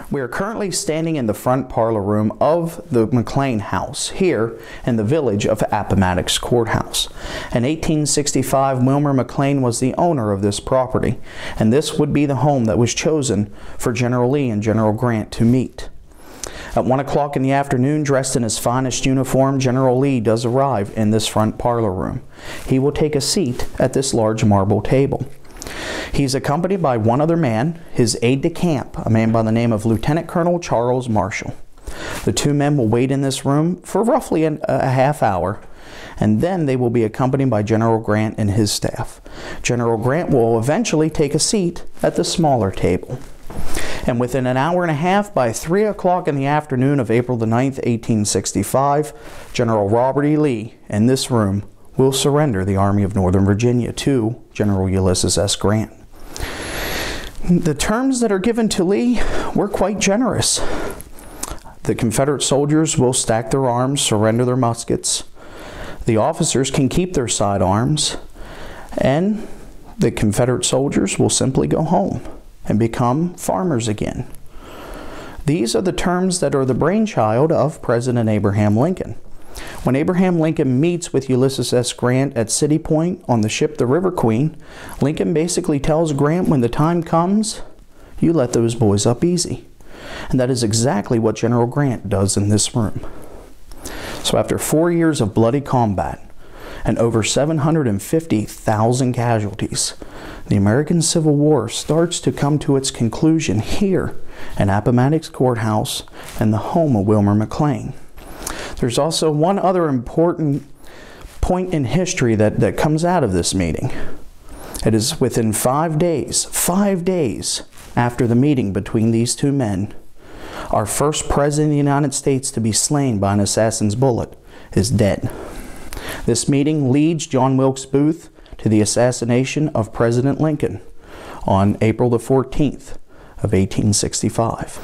We are currently standing in the front parlor room of the McLean House here in the village of Appomattox Courthouse. In 1865, Wilmer McLean was the owner of this property, and this would be the home that was chosen for General Lee and General Grant to meet. At 1 o'clock in the afternoon, dressed in his finest uniform, General Lee does arrive in this front parlor room. He will take a seat at this large marble table. He's accompanied by one other man, his aide-de-camp, a man by the name of Lieutenant Colonel Charles Marshall. The two men will wait in this room for roughly a half hour, and then they will be accompanied by General Grant and his staff. General Grant will eventually take a seat at the smaller table. And within an hour and a half, by 3 o'clock in the afternoon of April the 9th, 1865, General Robert E. Lee in this room will surrender the Army of Northern Virginia to General Ulysses S. Grant. The terms that are given to Lee were quite generous. The Confederate soldiers will stack their arms, surrender their muskets. The officers can keep their sidearms, and the Confederate soldiers will simply go home and become farmers again. These are the terms that are the brainchild of President Abraham Lincoln. When Abraham Lincoln meets with Ulysses S. Grant at City Point on the ship the River Queen, Lincoln basically tells Grant, when the time comes, you let those boys up easy. And that is exactly what General Grant does in this room. So after 4 years of bloody combat and over 750,000 casualties, the American Civil War starts to come to its conclusion here in Appomattox Courthouse and the home of Wilmer McLean. There's also one other important point in history that comes out of this meeting. It is within 5 days after the meeting between these two men, our first president of the United States to be slain by an assassin's bullet is dead. This meeting leads John Wilkes Booth to the assassination of President Lincoln on April the 14th of 1865.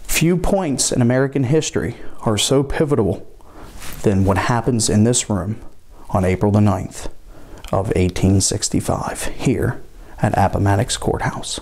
Few points in American history are so pivotal than what happens in this room on April the 9th of 1865 here at Appomattox Courthouse.